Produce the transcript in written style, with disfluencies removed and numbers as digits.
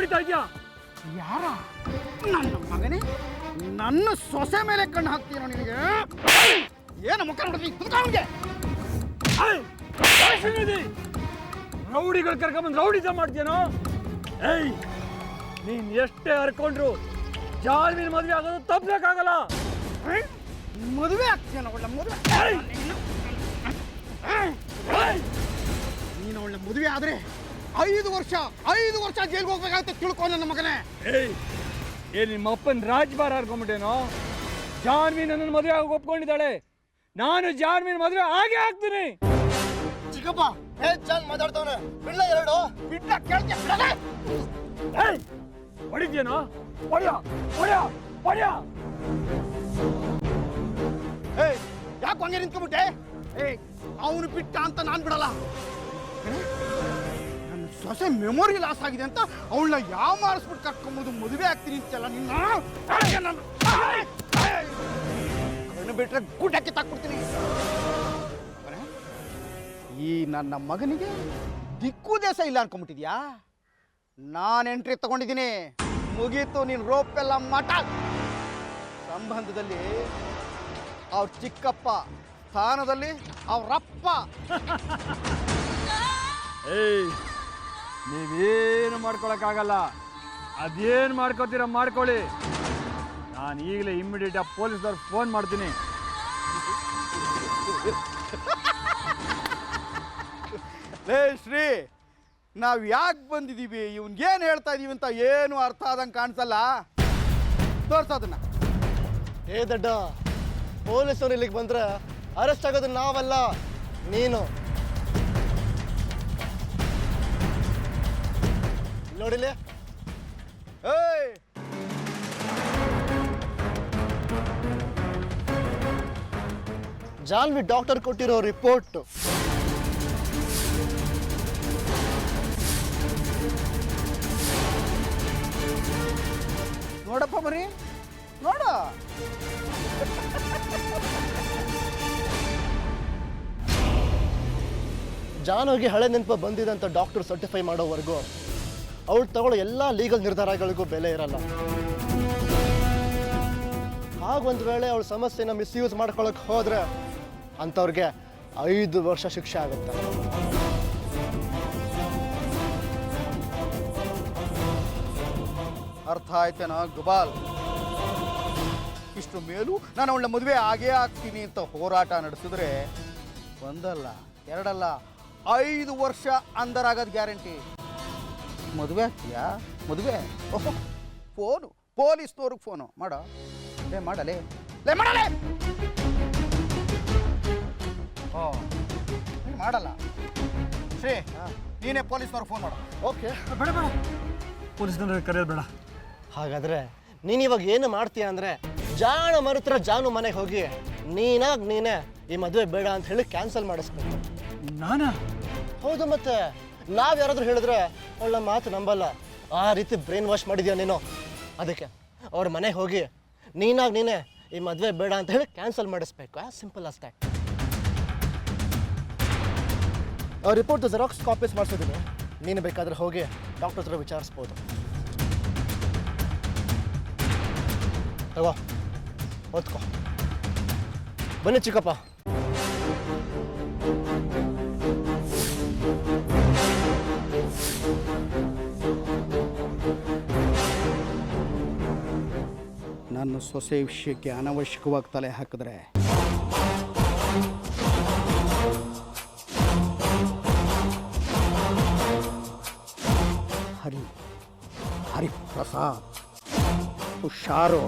ಹೊಡಿತಾ ಇದ್ಯಾ? ಯಾರ? ನನ್ನ ಮಗನೇ, ನನ್ನ ಸೊಸೆ ಮೇಲೆ ಕಣ್ಣು ಹಾಕ್ತೀನೋ ನಿನಗೆ? ಏನು ಮುಖ ನೋಡ್ತೀನಿ ಕುತ್ಕೊಂಡ್ಗೆ? ರೌಡಿಗಳು ಕರ್ಕೊಂಬಂದು ರೌಡಿಸ ಮಾಡ್ತೀನೋ? ಏಯ್, ನೀನ್ ಎಷ್ಟೇ ಹರ್ಕೊಂಡ್ರು ಜಾನ್ವಿನ ಮದುವೆ ಆಗೋದು ತಪ್ಪಬೇಕಾಗಲ್ಲ. ಮದುವೆ ಆಗ್ತೀಯನ? ಒಳ್ಳೆ ಮದುವೆ. ನೀನು ಒಳ್ಳೆ ಮದುವೆ ಆದ್ರೆ 5 ವರ್ಷ ಜೈಲ್ಗೆ ಹೋಗ್ಬೇಕಾಗುತ್ತೆ, ತಿಳ್ಕೊ ನನ್ನ ಮಗನೇ. ಏನ್ ನಿಮ್ಮ ಅಪ್ಪನ ರಾಜ್ಭಾರ ಹರ್ಕೊಂಡ್ಬಿಟ್ಟೇನೋ? ಜಾನ್ವಿ ನನ್ನ ಮದುವೆ ಆಗಿ ಒಪ್ಕೊಂಡಿದ್ದಾಳೆ, ನಾನು ಜಾನ್ವಿನ ಮದುವೆ ಆಗೇ ಆಗ್ತೀನಿ. ಚಿಕ್ಕಪ್ಪ ಜಾನ್ ಮಾತಾಡ್ತವನೆ, ಬಿಡ್ಲ ಎರಡು ಬಿಡ್ಲ ಕೇಳ್ತೀಯ? ಬಿಡಲೇ? ಹೊಡಿದ್ಯೇನೋ? ಹೊಡ್ಯ ಹೊಡ್ಯ ಹೊಡ್ಯ. ಯಾಕೆ ಹಂಗೆ ನಿಂತ್ಕೊಂಡ್ಬಿಟ್ಟೆ? ಅವನು ಬಿಟ್ಟ ಅಂತ ನಾನು ಬಿಡಲ್ಲ. ನನ್ನ ಸೊಸೆ ಮೆಮೊರಿ ಲಾಸ್ ಆಗಿದೆ ಅಂತ ಅವಳನ್ನ ಯಾವ ಮಾರಿಸ್ಬಿಟ್ಟು ಕರ್ಕೊಂಬೋದು ಮದುವೆ ಆಗ್ತೀನಿ ಅಂತೆಲ್ಲ ನಿನ್ನ ಕಣ್ಣು ಬಿಟ್ರೆ ಗುಡ್ಡಕ್ಕೆ ತಾಕ್ಬಿಡ್ತೀನಿ. ಈ ನನ್ನ ಮಗನಿಗೆ ದಿಕ್ಕು ದೇಶ ಇಲ್ಲ ಅನ್ಕೊಂಡ್ಬಿಟ್ಟಿದ್ಯಾ? ನಾನು ಎಂಟ್ರಿ ತಗೊಂಡಿದ್ದೀನಿ, ಮುಗೀತು ನೀನು ರೋಪ್ ಎಲ್ಲ ಮಠ. ಸಂಬಂಧದಲ್ಲಿ ಅವ್ರ ಚಿಕ್ಕಪ್ಪ, ಸ್ಥಾನದಲ್ಲಿ ಅವ್ರಪ್ಪ. ನೀವೇನು ಮಾಡ್ಕೊಳಕ್ಕಾಗಲ್ಲ, ಅದೇನು ಮಾಡ್ಕೋತೀರ ಮಾಡ್ಕೊಳ್ಳಿ. ನಾನು ಈಗಲೇ ಇಮ್ಮಿಡಿಯೇಟ್ ಪೊಲೀಸ್ದವ್ರಿಗೆ ಫೋನ್ ಮಾಡ್ತೀನಿ. ಲೇ ಶ್ರೀ, ನಾವು ಯಾಕೆ ಬಂದಿದ್ದೀವಿ, ಇವನ್ಗೇನು ಹೇಳ್ತಾ ಇದೀವಿ ಅಂತ ಏನು ಅರ್ಥ ಆದಂಗೆ ಕಾಣಿಸಲ್ಲ. ತೋರ್ಸೋದನ್ನ. ದಡ್ಡ, ಪೊಲೀಸರು ಇಲ್ಲಿಗೆ ಬಂದ್ರೆ ಅರೆಸ್ಟ್ ಆಗೋದು ನಾವಲ್ಲ, ನೀನು. ನೋಡಿಲಿ. ಏಯ್, ಜಾನ್ವಿ ಡಾಕ್ಟರ್ ಕೊಟ್ಟಿರೋ ರಿಪೋರ್ಟ್. ನೋಡಪ್ಪ ಮರಿ, ನೋಡ. ಜಾನ್ವಿಗೆ ಹಳೆ ನೆನಪು ಬಂದಿದೆ ಅಂತ ಡಾಕ್ಟರ್ ಸರ್ಟಿಫೈ ಮಾಡೋವರೆಗೂ ಅವಳು ತಗೊಳ್ಳೋ ಎಲ್ಲ ಲೀಗಲ್ ನಿರ್ಧಾರಗಳಿಗೂ ಬೆಲೆ ಇರಲ್ಲ. ಹಾಗೊಂದು ವೇಳೆ ಅವಳ ಸಮಸ್ಯೆನ ಮಿಸ್ಯೂಸ್ ಮಾಡ್ಕೊಳಕ್ಕೆ ಹೋದ್ರೆ ಅಂಥವ್ರಿಗೆ 5 ವರ್ಷ ಶಿಕ್ಷೆ ಆಗುತ್ತೆ. ಅರ್ಥ ಆಯ್ತೇನೋ ಗುಬಾಲ್? ಇಷ್ಟು ಮೇಲೂ ನಾನು ಅವಳ ಮದುವೆ ಆಗೇ ಆಗ್ತೀನಿ ಅಂತ ಹೋರಾಟ ನಡೆಸಿದ್ರೆ ಒಂದಲ್ಲ ಎರಡಲ್ಲ 5 ವರ್ಷ ಅಂದರಾಗದು ಗ್ಯಾರಂಟಿ. ಮದುವೆ ಆಗ್ತೀಯಾ? ಮದುವೆ? ಓಹೋ, ಫೋನು, ಪೊಲೀಸ್ನವ್ರಿಗೆ ಫೋನು ಮಾಡೋ. ಲೇ ಮಾಡಲೇ, ಲೇ ಮಾಡಲೇ. ಓ, ಮಾಡಲ್ಲ. ಶ್ರೀ, ನೀನೇ ಪೊಲೀಸ್ನವ್ರಿಗೆ ಫೋನ್ ಮಾಡು. ಓಕೆ, ಬೇಡ ಬೇಡ, ಪೊಲೀಸ್ನವ್ರಿಗೆ ಕರೆಯೋದು ಬೇಡ. ಹಾಗಾದ್ರೆ ನೀನು ಇವಾಗ ಏನು ಮಾಡ್ತೀಯ ಅಂದರೆ, ಜಾಣ ಮರುತ್ರ ಜಾನು ಮನೆಗೆ ಹೋಗಿ ನೀನೇ ಈ ಮದುವೆ ಬೇಡ ಅಂತ ಹೇಳಿ ಕ್ಯಾನ್ಸಲ್ ಮಾಡಿಸ್ಬೇಕು. ನಾನಾ? ಹೌದು, ಮತ್ತೆ ನಾವು ಯಾರಾದರೂ ಹೇಳಿದ್ರೆ ಅವಳ ಮಾತು ನಂಬಲ್ಲ. ಆ ರೀತಿ ಬ್ರೈನ್ ವಾಶ್ ಮಾಡಿದ್ಯಾ ನೀನು. ಅದಕ್ಕೆ ಅವ್ರ ಮನೆಗೆ ಹೋಗಿ ನೀನೇ ಈ ಮದುವೆ ಬೇಡ ಅಂತ ಹೇಳಿ ಕ್ಯಾನ್ಸಲ್ ಮಾಡಿಸ್ಬೇಕು. ಸಿಂಪಲ್ ಅಷ್ಟೇ. ರಿಪೋರ್ಟ್ ಜೆರಾಕ್ಸ್ ಕಾಪೀಸ್ ಮಾಡಿಸಿದ್ದೀನಿ, ನೀನು ಬೇಕಾದ್ರೆ ಹೋಗಿ ಡಾಕ್ಟರ್ ಹತ್ರ ವಿಚಾರಿಸ್ಬೋದು. ತಗೋ, ಓದ್ಕೋ. ಬನ್ನಿ ಚಿಕ್ಕಪ್ಪ. ನನ್ನ ಸೊಸೆ ವಿಷಯಕ್ಕೆ ಅನವಶ್ಯಕವಾಗಿ ತಲೆ ಹಾಕಿದ್ರೆ ಹರಿಪ್ರಸಾದ್ ಹುಷಾರು.